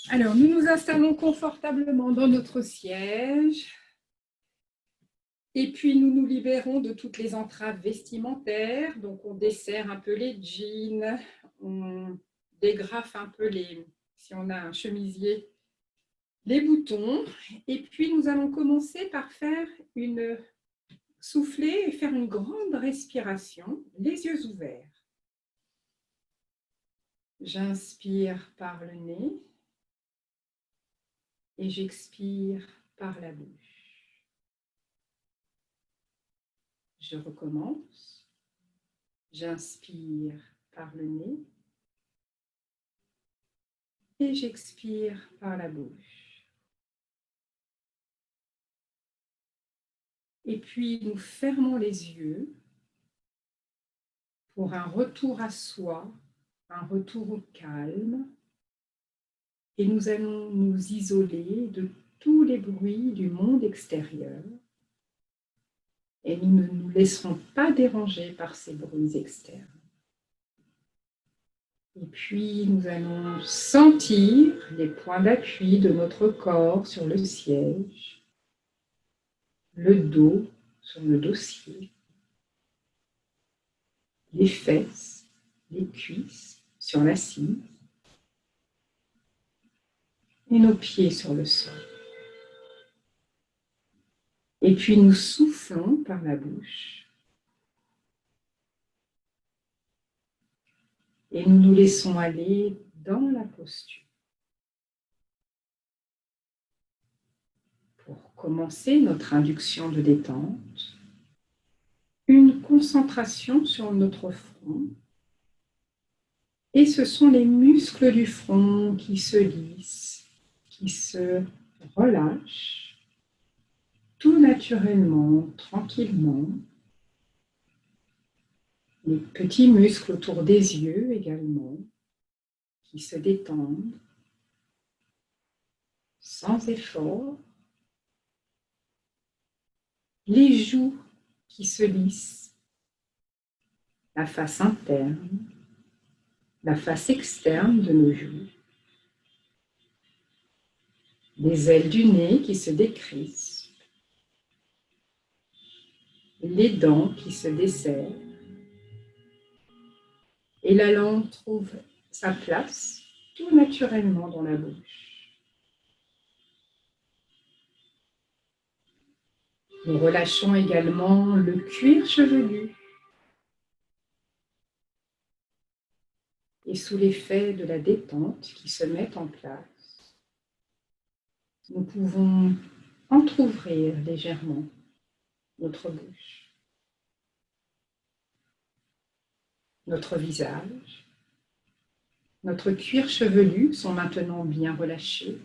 Alors, nous nous installons confortablement dans notre siège et puis nous nous libérons de toutes les entraves vestimentaires. Donc, on desserre un peu les jeans, on dégrafe un peu si on a un chemisier, les boutons. Et puis, nous allons commencer par souffler et faire une grande respiration, les yeux ouverts. J'inspire par le nez et j'expire par la bouche. Je recommence. J'inspire par le nez et j'expire par la bouche. Et puis, nous fermons les yeux pour un retour à soi, un retour au calme. Et nous allons nous isoler de tous les bruits du monde extérieur. Et nous ne nous laisserons pas déranger par ces bruits externes. Et puis, nous allons sentir les points d'appui de notre corps sur le siège, le dos sur le dossier, les fesses, les cuisses sur l'assise et nos pieds sur le sol. Et puis, nous soufflons par la bouche et nous nous laissons aller dans la posture. Pour commencer notre induction de détente, une concentration sur notre front. Et ce sont les muscles du front qui se lissent, qui se relâchent, tout naturellement, tranquillement. Les petits muscles autour des yeux également, qui se détendent, sans effort. Les joues qui se lissent, la face interne, la face externe de nos joues. Les ailes du nez qui se décrispent, les dents qui se desserrent, et la langue trouve sa place tout naturellement dans la bouche. Nous relâchons également le cuir chevelu. Et sous l'effet de la détente qui se met en place, nous pouvons entrouvrir légèrement notre bouche, notre visage. Notre cuir chevelu sont maintenant bien relâchés,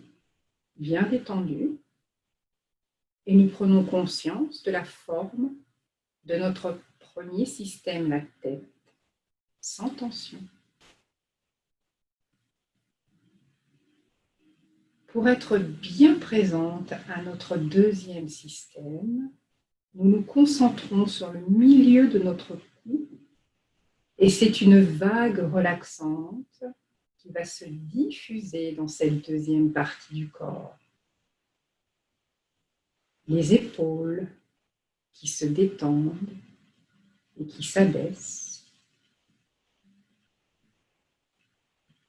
bien détendus, et nous prenons conscience de la forme de notre premier système, la tête, sans tension. Pour être bien présente à notre deuxième système, nous nous concentrons sur le milieu de notre cou et c'est une vague relaxante qui va se diffuser dans cette deuxième partie du corps. Les épaules qui se détendent et qui s'abaissent.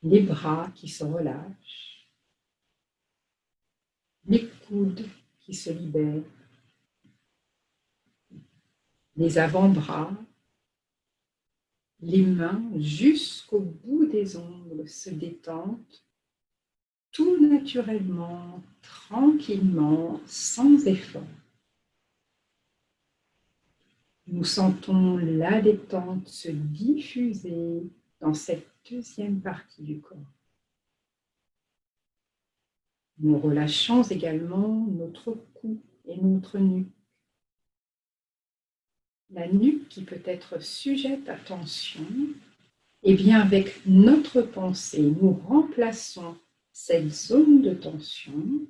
Les bras qui se relâchent. Les coudes qui se libèrent. Les avant-bras. Les mains jusqu'au bout des ongles se détendent, tout naturellement, tranquillement, sans effort. Nous sentons la détente se diffuser dans cette deuxième partie du corps. Nous relâchons également notre cou et notre nuque. La nuque qui peut être sujette à tension, et bien avec notre pensée, nous remplaçons cette zone de tension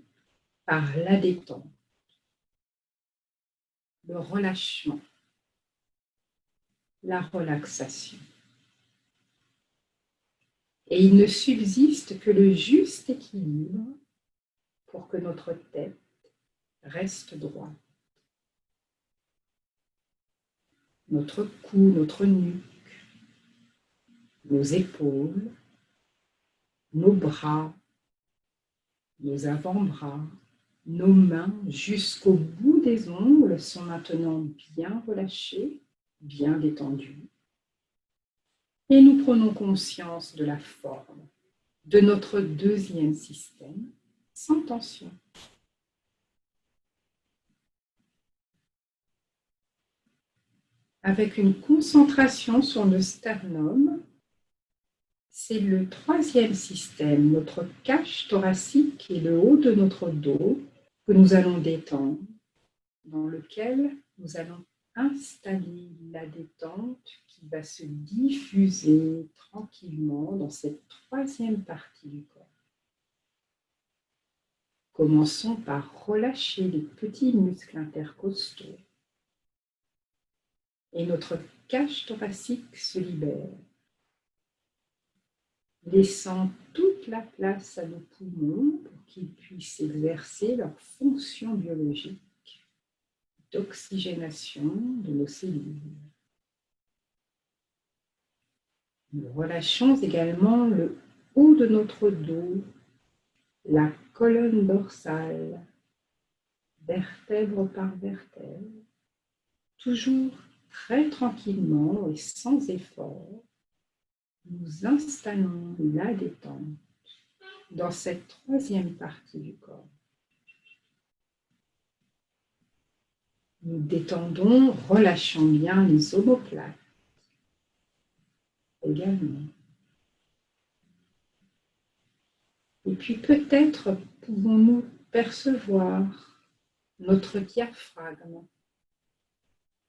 par la détente, le relâchement, la relaxation. Et il ne subsiste que le juste équilibre pour que notre tête reste droite. Notre cou, notre nuque, nos épaules, nos bras, nos avant-bras, nos mains jusqu'au bout des ongles sont maintenant bien relâchées, bien détendues. Et nous prenons conscience de la forme de notre deuxième système sans tension. Avec une concentration sur le sternum, c'est le troisième système, notre cage thoracique et le haut de notre dos que nous allons détendre, dans lequel nous allons installer la détente qui va se diffuser tranquillement dans cette troisième partie du corps. Commençons par relâcher les petits muscles intercostaux et notre cage thoracique se libère, laissant toute la place à nos poumons pour qu'ils puissent exercer leur fonction biologique d'oxygénation de nos cellules. Nous relâchons également le haut de notre dos, la colonne dorsale, vertèbre par vertèbre, toujours très tranquillement et sans effort. Nous installons la détente dans cette troisième partie du corps. Nous détendons, relâchons bien les omoplates également. Et puis peut-être pouvons-nous percevoir notre diaphragme,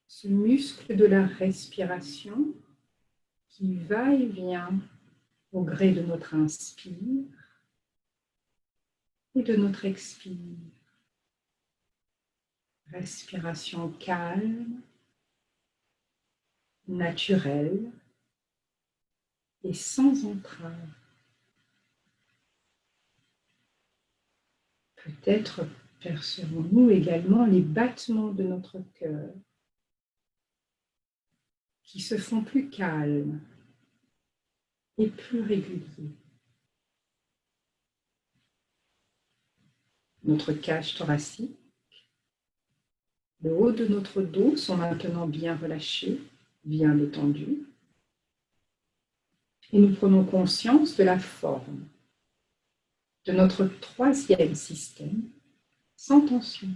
ce muscle de la respiration qui va et vient au gré de notre inspire et de notre expire. Respiration calme, naturelle et sans entrave. Peut-être percevons-nous également les battements de notre cœur qui se font plus calmes et plus réguliers. Notre cage thoracique, le haut de notre dos sont maintenant bien relâchés, bien détendus. Et nous prenons conscience de la forme de notre troisième système sans tension.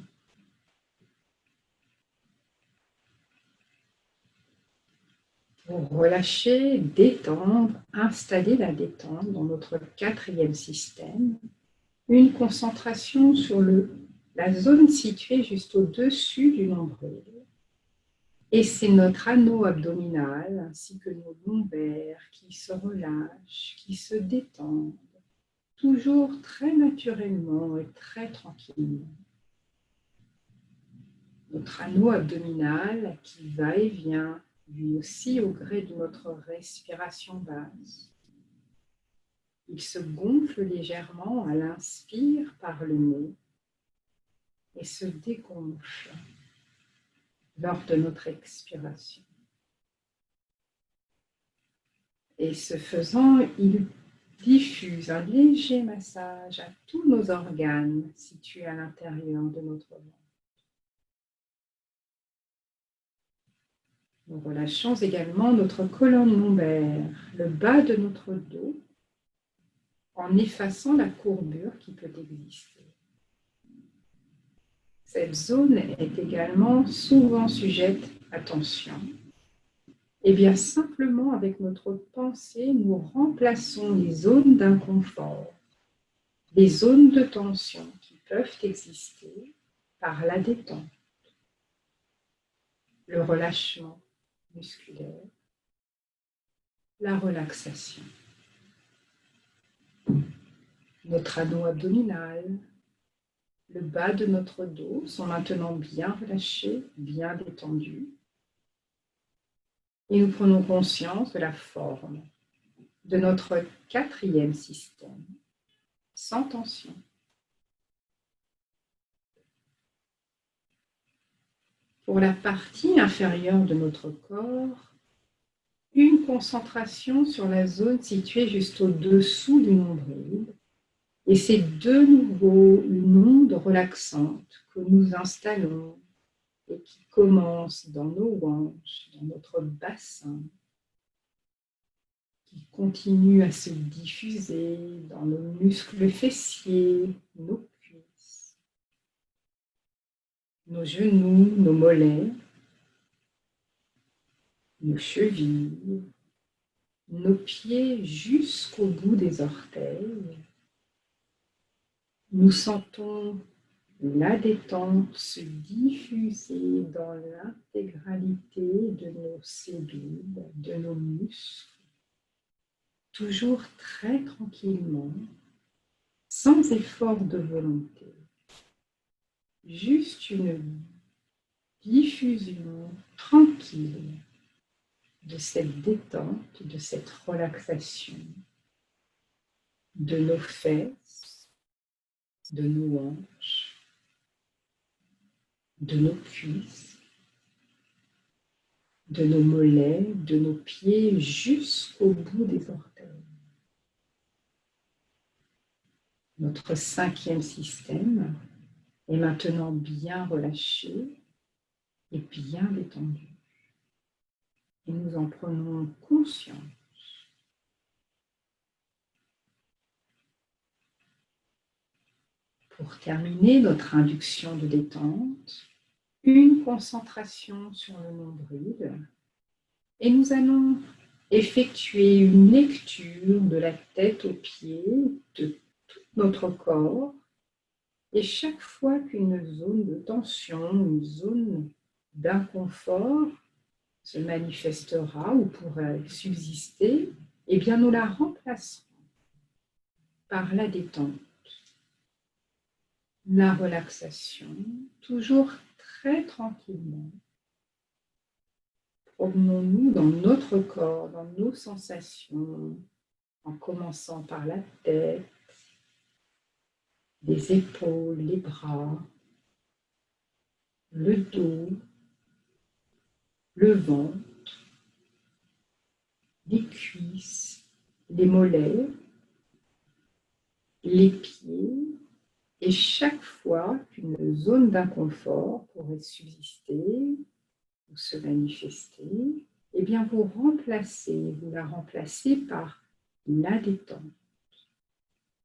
Pour relâcher, détendre, installer la détente dans notre quatrième système, une concentration sur la zone située juste au-dessus du nombril. Et c'est notre anneau abdominal ainsi que nos lombaires qui se relâchent, qui se détendent, toujours très naturellement et très tranquillement. Notre anneau abdominal qui va et vient, lui aussi au gré de notre respiration basse. Il se gonfle légèrement à l'inspire par le nez et se dégonfle lors de notre expiration. Et ce faisant, il diffuse un léger massage à tous nos organes situés à l'intérieur de notre ventre. Nous relâchons également notre colonne lombaire, le bas de notre dos, en effaçant la courbure qui peut exister. Cette zone est également souvent sujette à tension. Et bien simplement avec notre pensée, nous remplaçons les zones d'inconfort, les zones de tension qui peuvent exister par la détente, le relâchement musculaire, la relaxation. Notre anneau abdominal, le bas de notre dos sont maintenant bien relâchés, bien détendus. Et nous prenons conscience de la forme de notre quatrième système, sans tension. Pour la partie inférieure de notre corps, une concentration sur la zone située juste au-dessous du nombril. Et c'est de nouveau une onde relaxante que nous installons et qui commence dans nos hanches, dans notre bassin, qui continue à se diffuser dans nos muscles fessiers, nos cuisses, nos genoux, nos mollets, nos chevilles, nos pieds jusqu'au bout des orteils. Nous sentons la détente se diffuser dans l'intégralité de nos cellules, de nos muscles, toujours très tranquillement, sans effort de volonté. Juste une diffusion tranquille de cette détente, de cette relaxation de nos fesses, de nos hanches, de nos cuisses, de nos mollets, de nos pieds jusqu'au bout des orteils. Notre cinquième système est maintenant bien relâché et bien détendu. Et nous en prenons conscience. Pour terminer notre induction de détente, une concentration sur le nombril et nous allons effectuer une lecture de la tête aux pieds de tout notre corps et chaque fois qu'une zone de tension, une zone d'inconfort se manifestera ou pourrait subsister, eh bien nous la remplacerons par la détente, la relaxation, toujours très tranquillement. Promenons-nous dans notre corps, dans nos sensations, en commençant par la tête, les épaules, les bras, le dos, le ventre, les cuisses, les mollets, les pieds, et chaque fois qu'une zone d'inconfort pourrait subsister ou se manifester, eh bien vous la remplacez par la détente.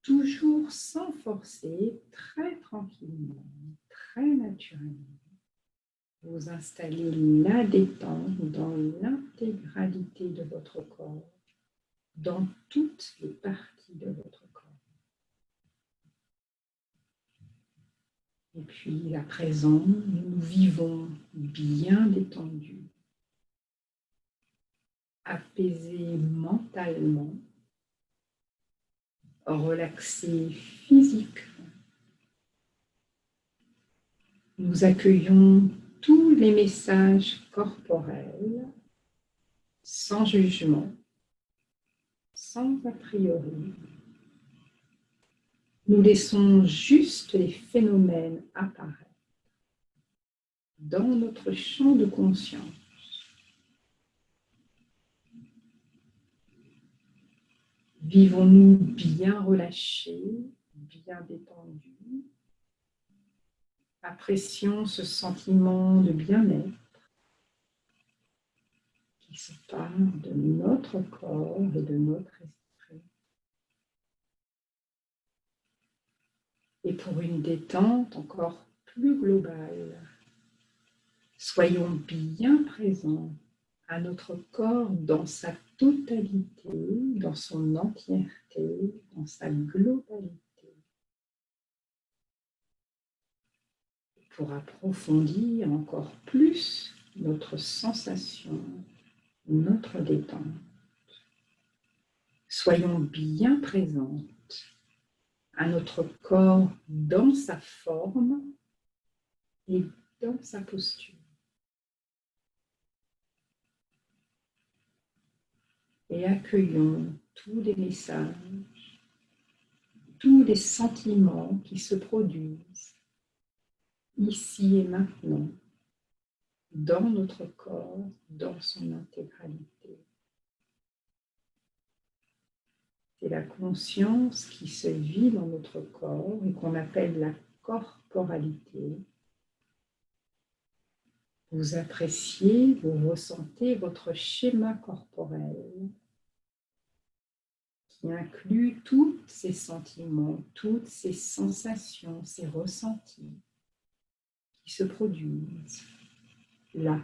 Toujours sans forcer, très tranquillement, très naturellement. Vous installez la détente dans l'intégralité de votre corps, dans toutes les parties de votre corps. Et puis à présent, nous vivons bien détendus, apaisés mentalement, relaxés physiquement. Nous accueillons tous les messages corporels sans jugement, sans a priori. Nous laissons juste les phénomènes apparaître dans notre champ de conscience. Vivons-nous bien relâchés, bien détendus. Apprécions ce sentiment de bien-être qui se part de notre corps et de notre esprit. Et pour une détente encore plus globale, soyons bien présents à notre corps dans sa totalité, dans son entièreté, dans sa globalité. Pour approfondir encore plus notre sensation, notre détente. Soyons bien présentes à notre corps dans sa forme et dans sa posture. et accueillons tous les messages, tous les sentiments qui se produisent ici et maintenant, dans notre corps, dans son intégralité. C'est la conscience qui se vit dans notre corps et qu'on appelle la corporalité. Vous appréciez, vous ressentez votre schéma corporel qui inclut tous ces sentiments, toutes ces sensations, ces ressentis qui se produisent là,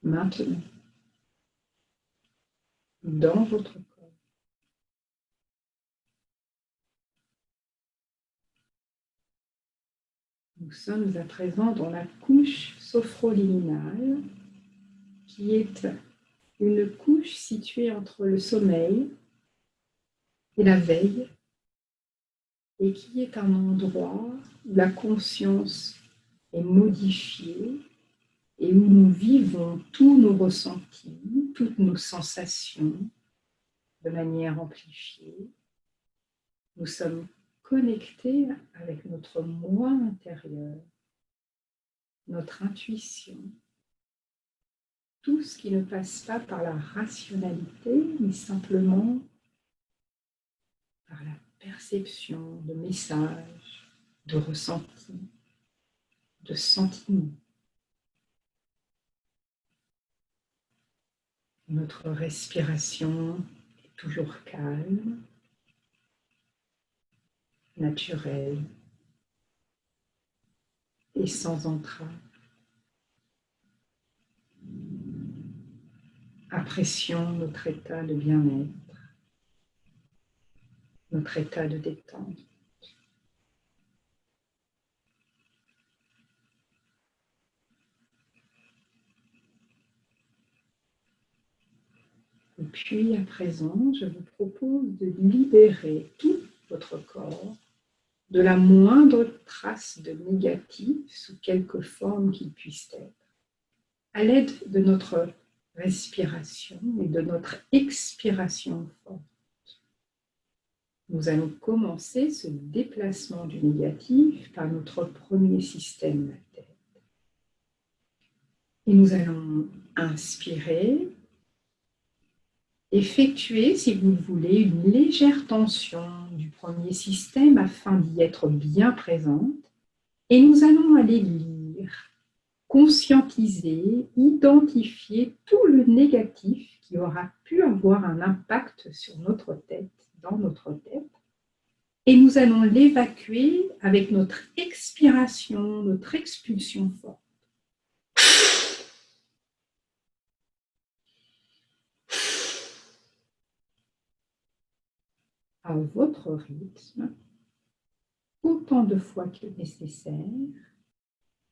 maintenant, dans votre corps. Nous sommes à présent dans la couche sophroliminale, qui est une couche située entre le sommeil et la veille, et qui est un endroit où la conscience est modifiée et où nous vivons tous nos ressentis, toutes nos sensations de manière amplifiée. Nous sommes connectés avec notre moi intérieur, notre intuition, tout ce qui ne passe pas par la rationalité, mais simplement par la perception de messages, de ressentis, de sentiments. Notre respiration est toujours calme, naturelle et sans entrave. Apprécions notre état de bien-être, notre état de détente. Et puis, à présent, je vous propose de libérer tout votre corps de la moindre trace de négatif, sous quelque forme qu'il puisse être, à l'aide de notre respiration et de notre expiration forte. Nous allons commencer ce déplacement du négatif par notre premier système, la tête. Et nous allons inspirer, effectuer, si vous le voulez, une légère tension du premier système afin d'y être bien présente. Et nous allons aller lire, conscientiser, identifier tout le négatif qui aura pu avoir un impact sur notre tête, dans notre tête. Et nous allons l'évacuer avec notre expiration, notre expulsion forte. À votre rythme, autant de fois que nécessaire,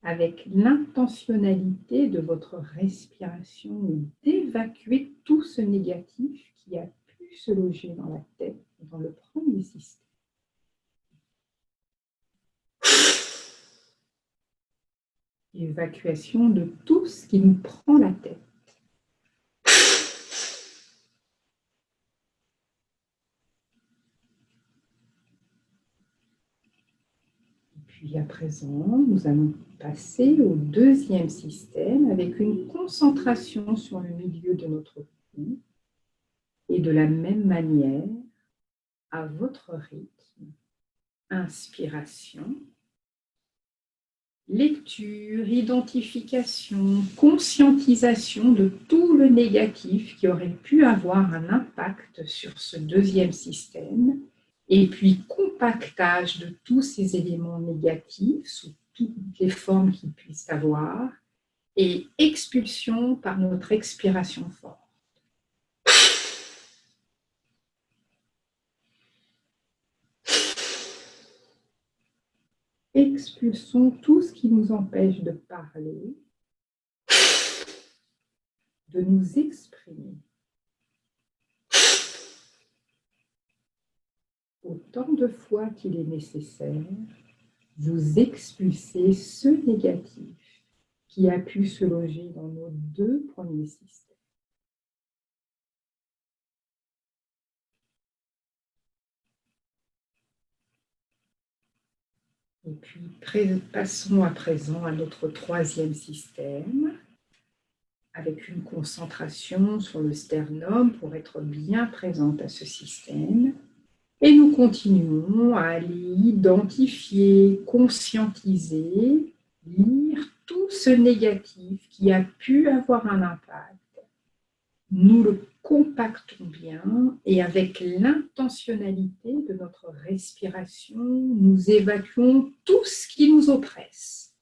avec l'intentionnalité de votre respiration et d'évacuer tout ce négatif qui a pu se loger dans la tête, dans le premier système. Évacuation de tout ce qui nous prend la tête. Puis à présent, nous allons passer au deuxième système avec une concentration sur le milieu de notre cou. Et de la même manière, à votre rythme, inspiration, lecture, identification, conscientisation de tout le négatif qui aurait pu avoir un impact sur ce deuxième système, et puis compactage de tous ces éléments négatifs sous toutes les formes qu'ils puissent avoir, et expulsion par notre expiration forte. Expulsons tout ce qui nous empêche de parler, de nous exprimer. Autant de fois qu'il est nécessaire, vous expulsez ce négatif qui a pu se loger dans nos deux premiers systèmes. Et puis, passons à présent à notre troisième système, avec une concentration sur le sternum pour être bien présente à ce système. Et nous continuons à aller identifier, conscientiser, lire tout ce négatif qui a pu avoir un impact. Nous le compactons bien et avec l'intentionnalité de notre respiration, nous évacuons tout ce qui nous oppresse.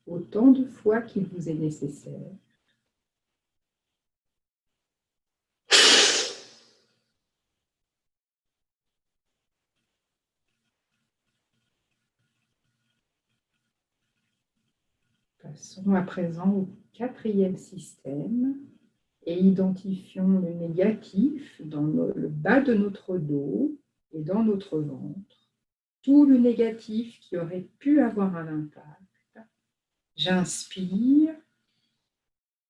Autant de fois qu'il vous est nécessaire. Passons à présent au quatrième système et identifions le négatif dans le bas de notre dos et dans notre ventre. Tout le négatif qui aurait pu avoir un impact. J'inspire,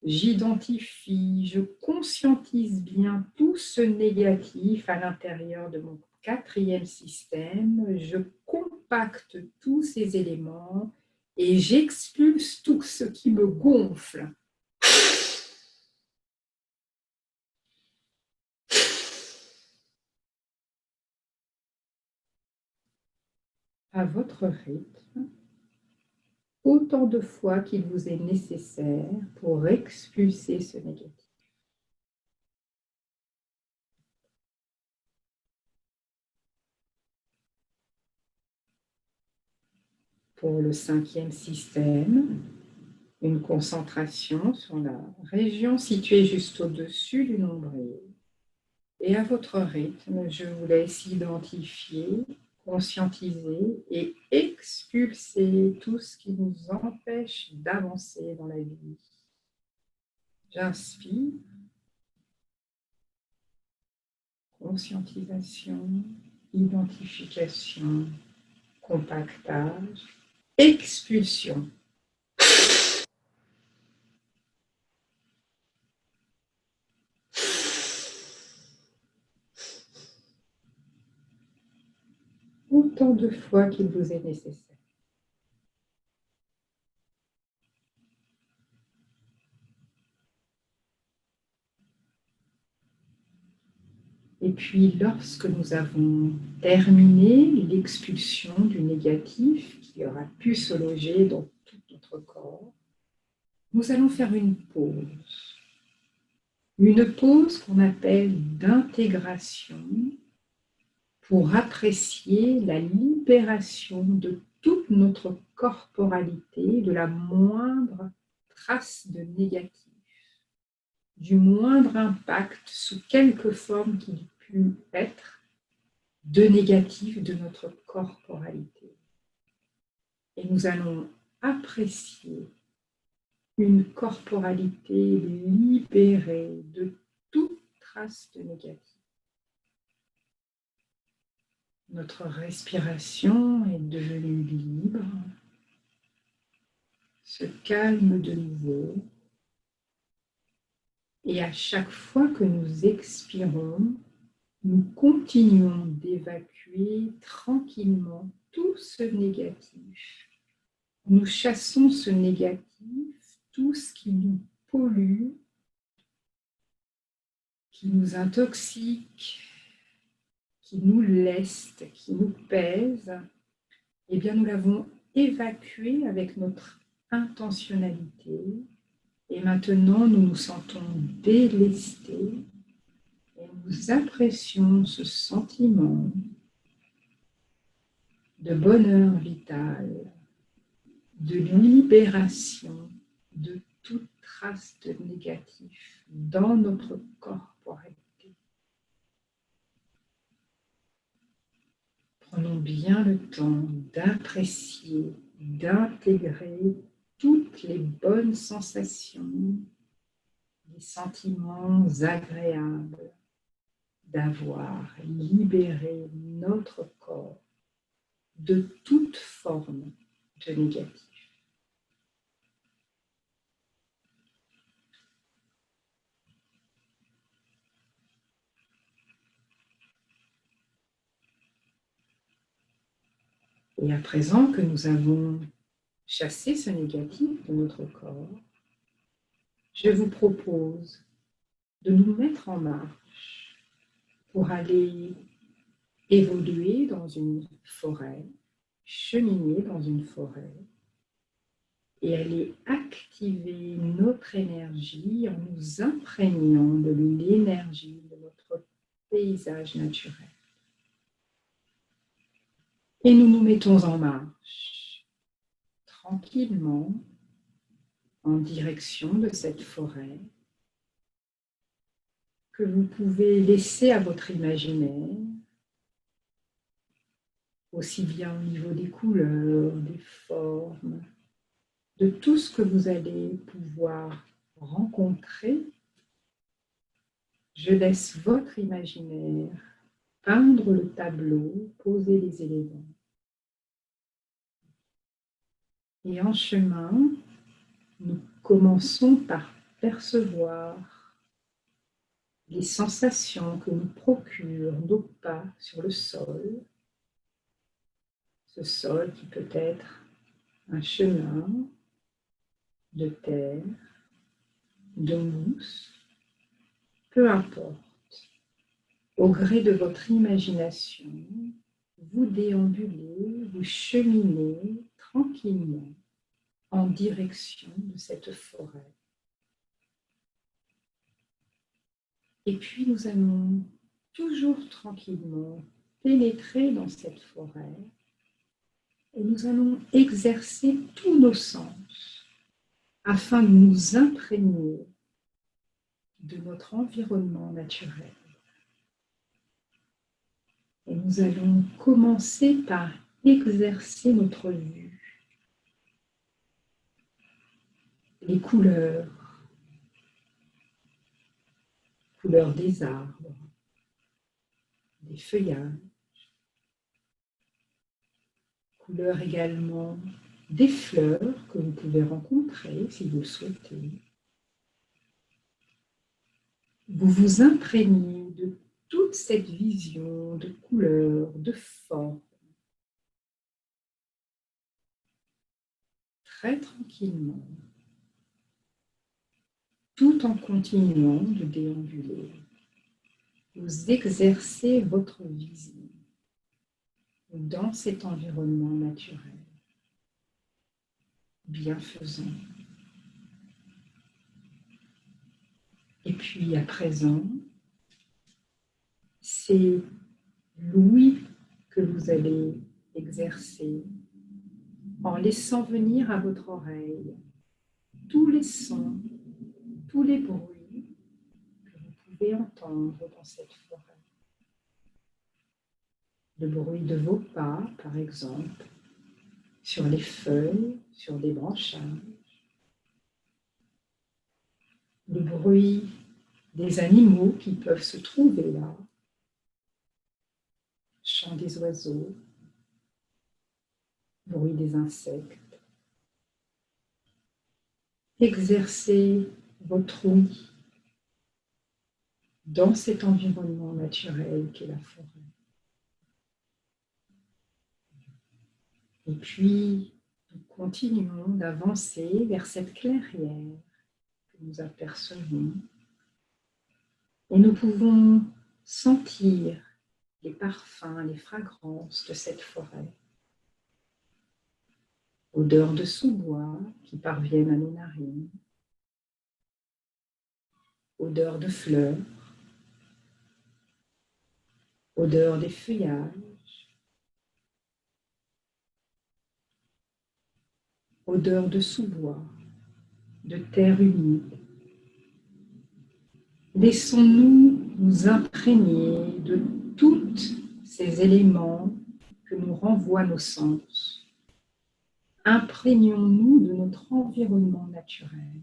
j'identifie, je conscientise bien tout ce négatif à l'intérieur de mon quatrième système. Je compacte tous ces éléments et j'expulse tout ce qui me gonfle. À votre rythme, autant de fois qu'il vous est nécessaire pour expulser ce négatif. Pour le cinquième système, une concentration sur la région située juste au-dessus du nombril. Et à votre rythme, je vous laisse identifier, conscientiser et expulser tout ce qui nous empêche d'avancer dans la vie. J'inspire, conscientisation, identification, compactage, expulsion. Autant de fois qu'il vous est nécessaire. Et puis, lorsque nous avons terminé l'expulsion du négatif qui aura pu se loger dans tout notre corps, nous allons faire une pause. Une pause qu'on appelle d'intégration pour apprécier la libération de toute notre corporalité, de la moindre trace de négatif, du moindre impact sous quelque forme qu'il ait pu être de négatif de notre corporalité. Et nous allons apprécier une corporalité libérée de toute trace de négatif. Notre respiration est devenue libre, se calme de nouveau. Et à chaque fois que nous expirons, nous continuons d'évacuer tranquillement tout ce négatif. Nous chassons ce négatif, tout ce qui nous pollue, qui nous intoxique, qui nous leste, qui nous pèse. Eh bien, nous l'avons évacué avec notre intentionnalité. Et maintenant, nous nous sentons délestés et nous apprécions ce sentiment de bonheur vital, de libération de toute trace de négatif dans notre corporalité. Prenons bien le temps d'apprécier, d'intégrer toutes les bonnes sensations, les sentiments agréables d'avoir libéré notre corps de toute forme de négatif. Et à présent que nous avons chassé ce négatif de notre corps, je vous propose de nous mettre en marche pour aller évoluer dans une forêt, cheminer dans une forêt et aller activer notre énergie en nous imprégnant de l'énergie de notre paysage naturel. Et nous nous mettons en marche, tranquillement, en direction de cette forêt que vous pouvez laisser à votre imaginaire, aussi bien au niveau des couleurs, des formes, de tout ce que vous allez pouvoir rencontrer. Je laisse votre imaginaire peindre le tableau, poser les éléments. Et en chemin, nous commençons par percevoir les sensations que nous procurent nos pas sur le sol. Ce sol qui peut être un chemin de terre, de mousse, peu importe. Au gré de votre imagination, vous déambulez, vous cheminez tranquillement en direction de cette forêt. Et puis nous allons toujours tranquillement pénétrer dans cette forêt et nous allons exercer tous nos sens afin de nous imprégner de notre environnement naturel. Et nous allons commencer par exercer notre vue. Les couleurs des arbres, des feuillages, couleurs également des fleurs que vous pouvez rencontrer si vous le souhaitez. Vous vous imprégnez de toute cette vision de couleurs, de formes, très tranquillement, tout en continuant de déambuler. Vous exercez votre vision dans cet environnement naturel, bienfaisant. Et puis à présent, c'est l'ouïe que vous allez exercer en laissant venir à votre oreille tous les sons, tous les bruits que vous pouvez entendre dans cette forêt. Le bruit de vos pas, par exemple, sur les feuilles, sur des branchages. Le bruit des animaux qui peuvent se trouver là. Chant des oiseaux, bruit des insectes. Exercez votre ouïe dans cet environnement naturel qu'est la forêt. Et puis, nous continuons d'avancer vers cette clairière que nous apercevons. Et nous pouvons sentir les parfums, les fragrances de cette forêt. Odeurs de sous-bois qui parviennent à nos narines. Odeurs de fleurs. Odeur des feuillages. Odeur de sous-bois, de terre humide. Laissons-nous nous imprégner de tous ces éléments que nous renvoient nos sens. Imprégnons-nous de notre environnement naturel,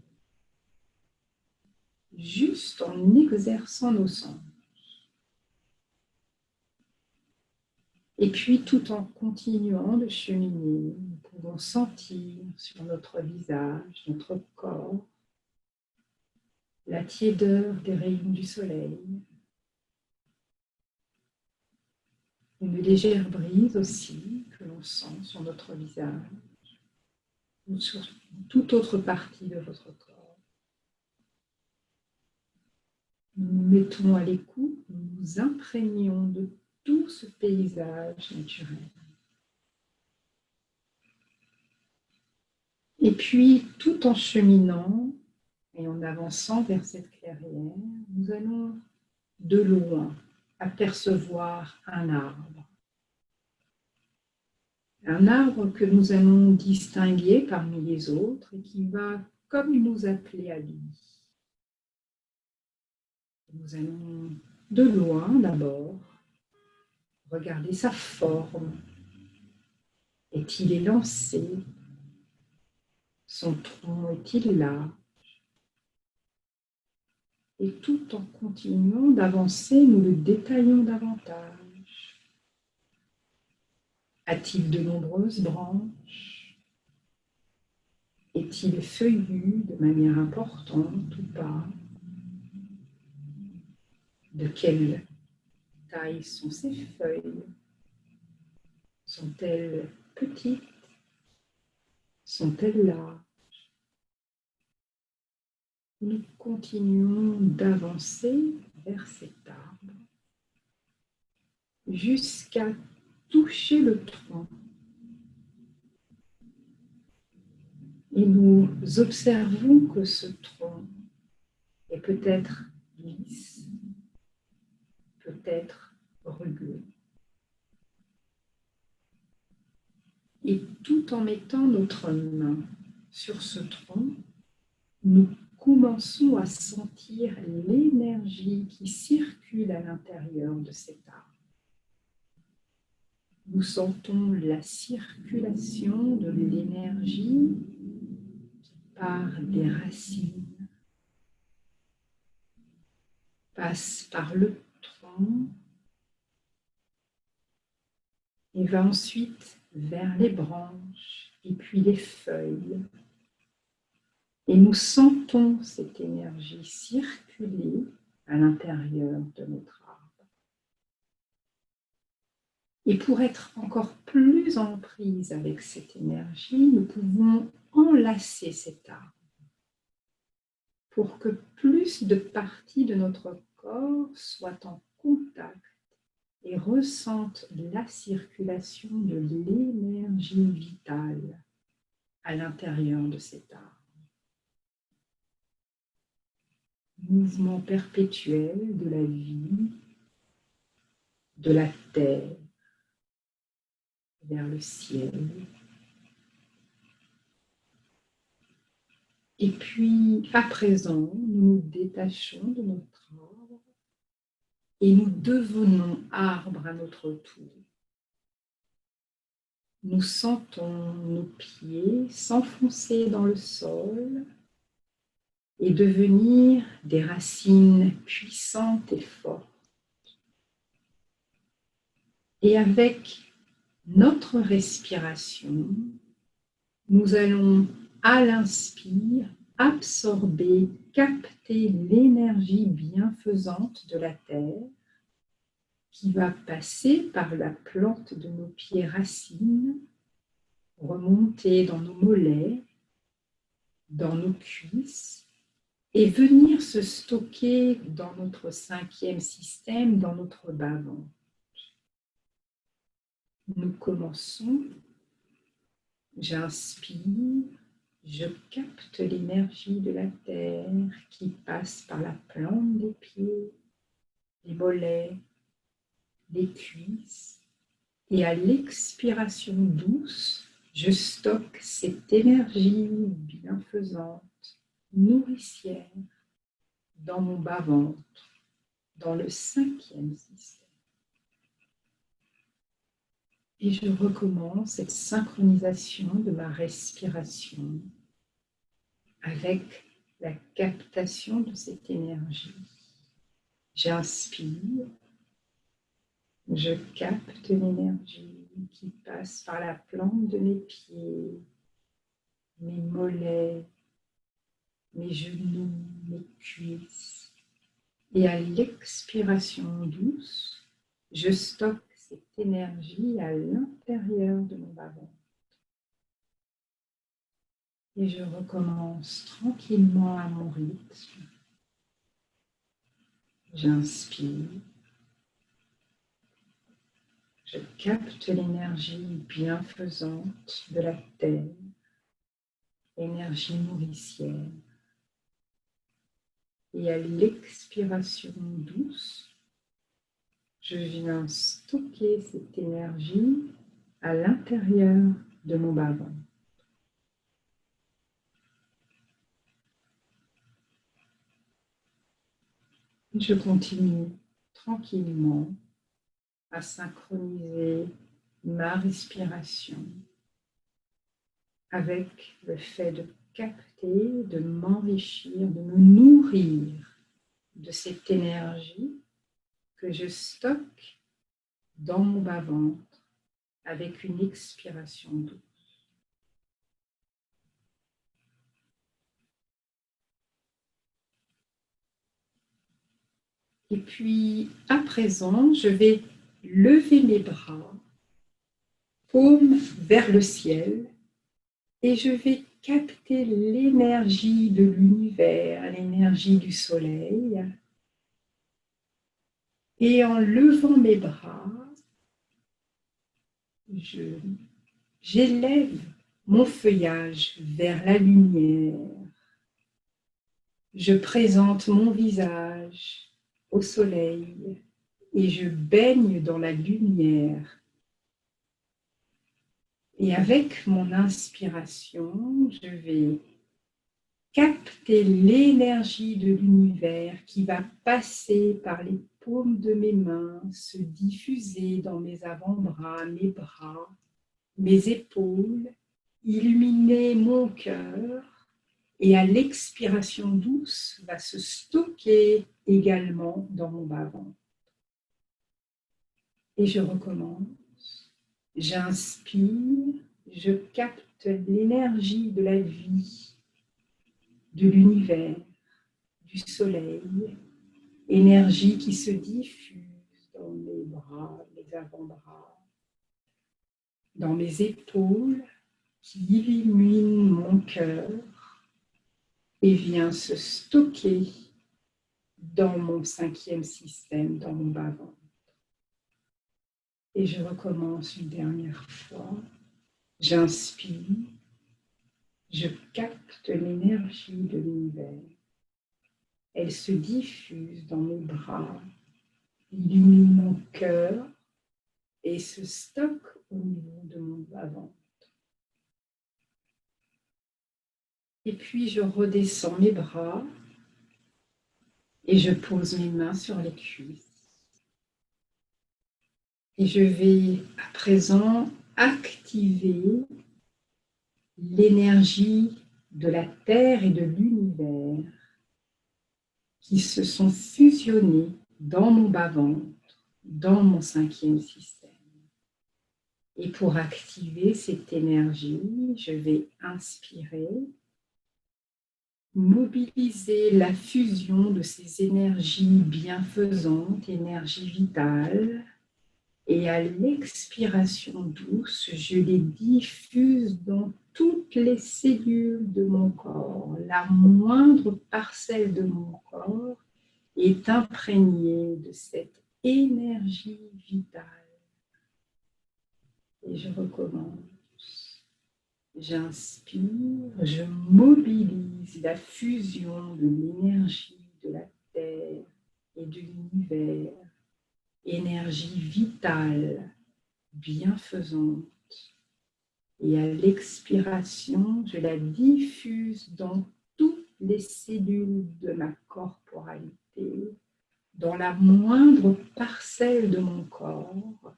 juste en exerçant nos sens. Et puis, tout en continuant de cheminer, nous pouvons sentir sur notre visage, notre corps, la tiédeur des rayons du soleil, une légère brise aussi que l'on sent sur notre visage ou sur toute autre partie de votre corps. Nous nous mettons à l'écoute, nous nous imprégnons de tout ce paysage naturel. Et puis, tout en cheminant et en avançant vers cette clairière, nous allons de loin apercevoir un arbre. Un arbre que nous allons distinguer parmi les autres et qui va comme nous appeler à lui. Nous allons de loin d'abord regarder sa forme. Est-il élancé? Son tronc est-il large? Et tout en continuant d'avancer, nous le détaillons davantage. A-t-il de nombreuses branches? Est-il feuillu de manière importante ou pas? De quelle taille sont ses feuilles? Sont-elles petites? Sont-elles larges? Nous continuons d'avancer vers cet arbre jusqu'à toucher le tronc. Et nous observons que ce tronc est peut-être lisse, peut-être rugueux. Et tout en mettant notre main sur ce tronc, nous commençons à sentir l'énergie qui circule à l'intérieur de cet arbre. Nous sentons la circulation de l'énergie qui part des racines, passe par le tronc et va ensuite vers les branches et puis les feuilles. Et nous sentons cette énergie circuler à l'intérieur de notre arbre. Et pour être encore plus en prise avec cette énergie, nous pouvons enlacer cet arbre pour que plus de parties de notre corps soient en contact et ressentent la circulation de l'énergie vitale à l'intérieur de cet arbre. Mouvement perpétuel de la vie, de la terre vers le ciel. Et puis, à présent, nous nous détachons de notre arbre et nous devenons arbre à notre tour. Nous sentons nos pieds s'enfoncer dans le sol et devenir des racines puissantes et fortes. Et avec notre respiration, nous allons à l'inspire absorber, capter l'énergie bienfaisante de la terre qui va passer par la plante de nos pieds racines, remonter dans nos mollets, dans nos cuisses et venir se stocker dans notre cinquième système, dans notre bas-ventre. Nous commençons. J'inspire, je capte l'énergie de la terre qui passe par la plante des pieds, les mollets, les cuisses. Et à l'expiration douce, je stocke cette énergie bienfaisante, nourricière, dans mon bas-ventre, dans le cinquième système. Et je recommence cette synchronisation de ma respiration avec la captation de cette énergie. J'inspire, je capte l'énergie qui passe par la plante de mes pieds, mes mollets, mes genoux, mes cuisses. Et à l'expiration douce, je stocke cette énergie à l'intérieur de mon bas-ventre. Et je recommence tranquillement à mon rythme. J'inspire. Je capte l'énergie bienfaisante de la terre, énergie nourricière. Et à l'expiration douce, je viens stocker cette énergie à l'intérieur de mon bas-ventre. Je continue tranquillement à synchroniser ma respiration avec le fait de capter, de m'enrichir, de me nourrir de cette énergie que je stocke dans mon bas-ventre avec une expiration douce. Et puis, à présent, je vais lever mes bras, paume vers le ciel, et je vais capter l'énergie de l'univers, l'énergie du soleil. Et en levant mes bras, j'élève mon feuillage vers la lumière. Je présente mon visage au soleil et je baigne dans la lumière. Et avec mon inspiration, je vais capter l'énergie de l'univers qui va passer par les paumes de mes mains, se diffuser dans mes avant-bras, mes bras, mes épaules, illuminer mon cœur et à l'expiration douce va se stocker également dans mon bas-ventre. Et je recommence. J'inspire, je capte l'énergie de la vie, de l'univers, du soleil, énergie qui se diffuse dans mes bras, mes avant-bras, dans mes épaules, qui illumine mon cœur et vient se stocker dans mon cinquième système, dans mon bas-ventre. Et je recommence une dernière fois. J'inspire, je capte l'énergie de l'univers. Elle se diffuse dans mes bras, illumine mon cœur et se stocke au niveau de mon bas-ventre. Et puis je redescends mes bras et je pose mes mains sur les cuisses. Et je vais à présent activer l'énergie de la Terre et de l'univers qui se sont fusionnés dans mon bas-ventre, dans mon cinquième système. Et pour activer cette énergie, je vais inspirer, mobiliser la fusion de ces énergies bienfaisantes, énergies vitales, et à l'expiration douce, je les diffuse dans toutes les cellules de mon corps. La moindre parcelle de mon corps est imprégnée de cette énergie vitale. Et je recommence. J'inspire, je mobilise la fusion de l'énergie de la Terre et de l'univers, énergie vitale, bienfaisante. Et à l'expiration, je la diffuse dans toutes les cellules de ma corporalité, dans la moindre parcelle de mon corps.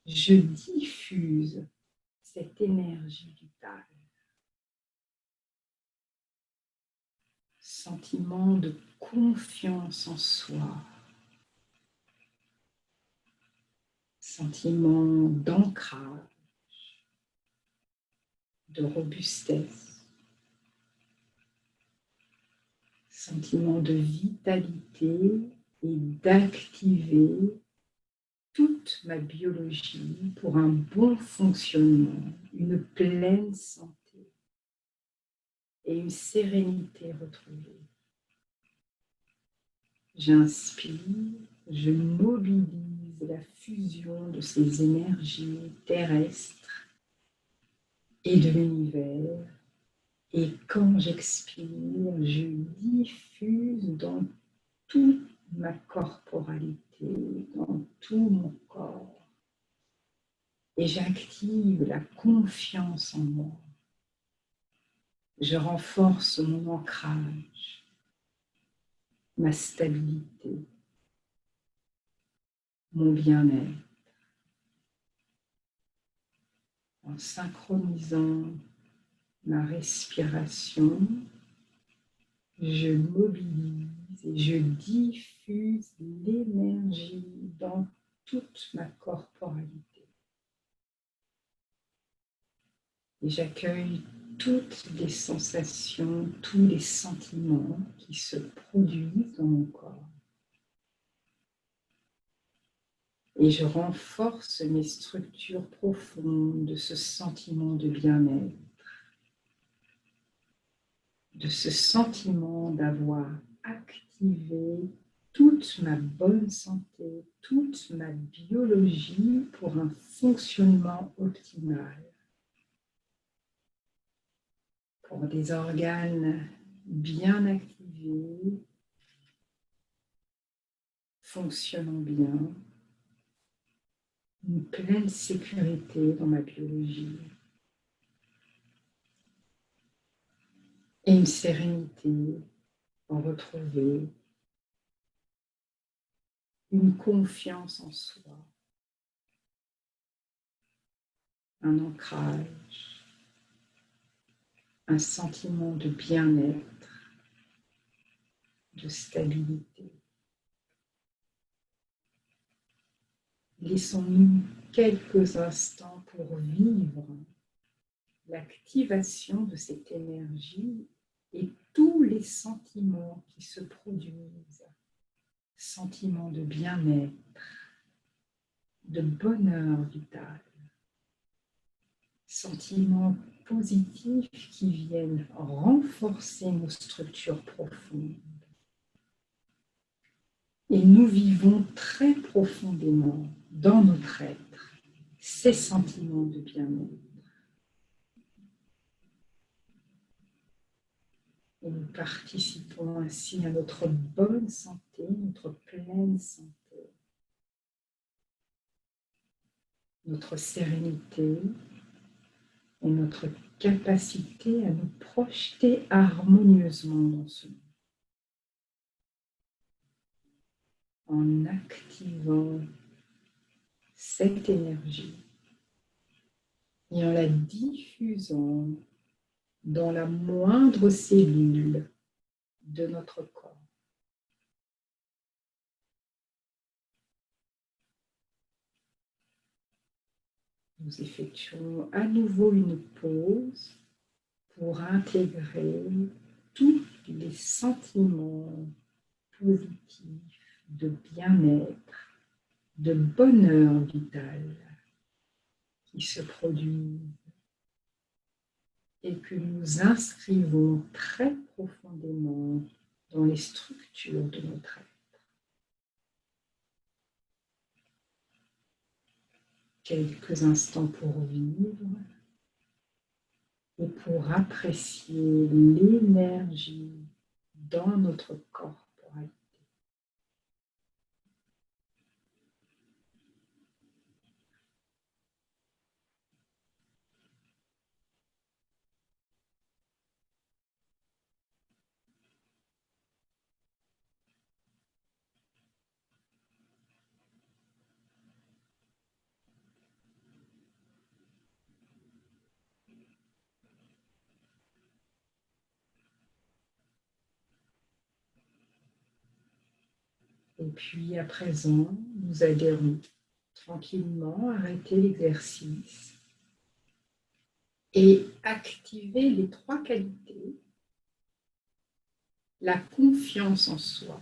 Je diffuse cette énergie vitale. Sentiment de confiance en soi. Sentiment d'ancrage, de robustesse. Sentiment de vitalité et d'activer toute ma biologie pour un bon fonctionnement, une pleine santé et une sérénité retrouvée. J'inspire, je mobilise la fusion de ces énergies terrestres et de l'univers. Et quand j'expire, je diffuse dans toute ma corporalité, dans tout mon corps. Et j'active la confiance en moi. Je renforce mon ancrage, ma stabilité, mon bien-être, en synchronisant ma respiration. Je mobilise et je diffuse l'énergie dans toute ma corporalité. Et j'accueille toutes les sensations, tous les sentiments qui se produisent dans mon corps. Et je renforce mes structures profondes de ce sentiment de bien-être, de ce sentiment d'avoir activé toute ma bonne santé, toute ma biologie pour un fonctionnement optimal, pour des organes bien activés, fonctionnant bien, une pleine sécurité dans ma biologie et une sérénité en retrouver, une confiance en soi, un ancrage, un sentiment de bien-être, de stabilité. Laissons-nous quelques instants pour vivre l'activation de cette énergie et tous les sentiments qui se produisent. Sentiments de bien-être, de bonheur vital, sentiments positifs qui viennent renforcer nos structures profondes. Et nous vivons très profondément dans notre être ces sentiments de bien-être. Et nous participons ainsi à notre bonne santé, notre pleine santé, notre sérénité et notre capacité à nous projeter harmonieusement dans ce monde, en activant cette énergie et en la diffusant dans la moindre cellule de notre corps. Nous effectuons à nouveau une pause pour intégrer tous les sentiments positifs de bien-être, de bonheur vital qui se produisent et que nous inscrivons très profondément dans les structures de notre être. Quelques instants pour vivre et pour apprécier l'énergie dans notre corporalité. Et puis à présent, nous allons tranquillement arrêter l'exercice et activer les trois qualités: la confiance en soi,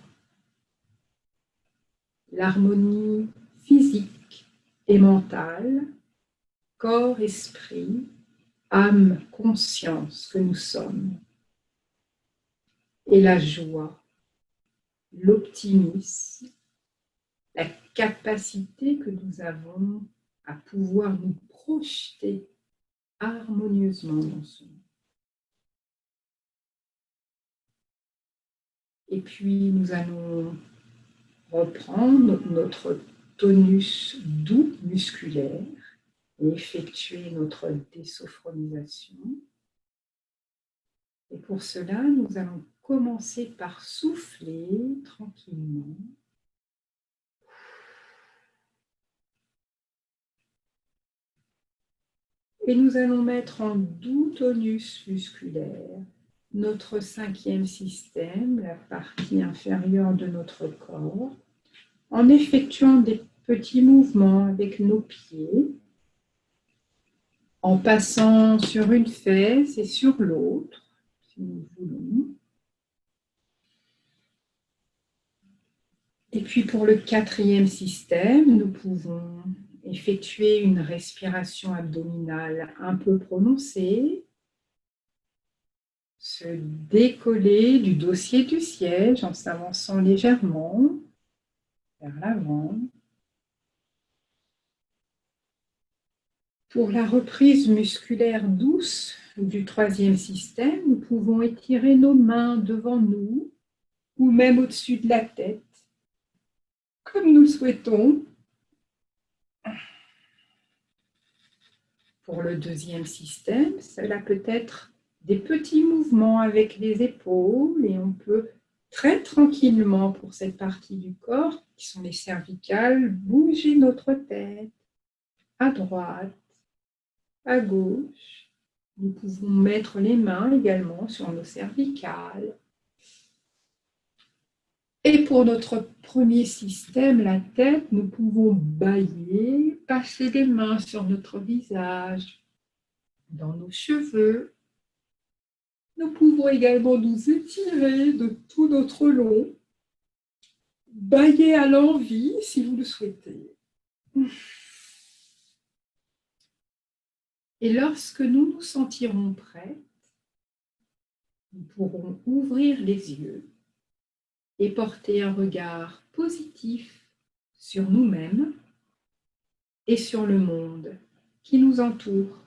l'harmonie physique et mental, corps, esprit, âme, conscience que nous sommes. Et la joie, l'optimisme, la capacité que nous avons à pouvoir nous projeter harmonieusement dans ce monde. Et puis nous allons reprendre notre tonus doux musculaire et effectuer notre désophronisation. Et pour cela, nous allons commencer par souffler tranquillement. Et nous allons mettre en doux tonus musculaire notre cinquième système, la partie inférieure de notre corps, en effectuant des petits mouvements avec nos pieds, en passant sur une fesse et sur l'autre, si nous voulons. Et puis pour le quatrième système, nous pouvons effectuer une respiration abdominale un peu prononcée, se décoller du dossier du siège en s'avançant légèrement vers l'avant. Pour la reprise musculaire douce du troisième système, nous pouvons étirer nos mains devant nous ou même au-dessus de la tête, comme nous le souhaitons. Pour le deuxième système, cela peut être des petits mouvements avec les épaules et on peut très tranquillement pour cette partie du corps, qui sont les cervicales, bouger notre tête à droite, à gauche. Nous pouvons mettre les mains également sur nos cervicales. Et pour notre premier système, la tête, nous pouvons bâiller, passer les mains sur notre visage, dans nos cheveux. Nous pouvons également nous étirer de tout notre long, bâiller à l'envie si vous le souhaitez. Et lorsque nous nous sentirons prêts, nous pourrons ouvrir les yeux et porter un regard positif sur nous-mêmes et sur le monde qui nous entoure.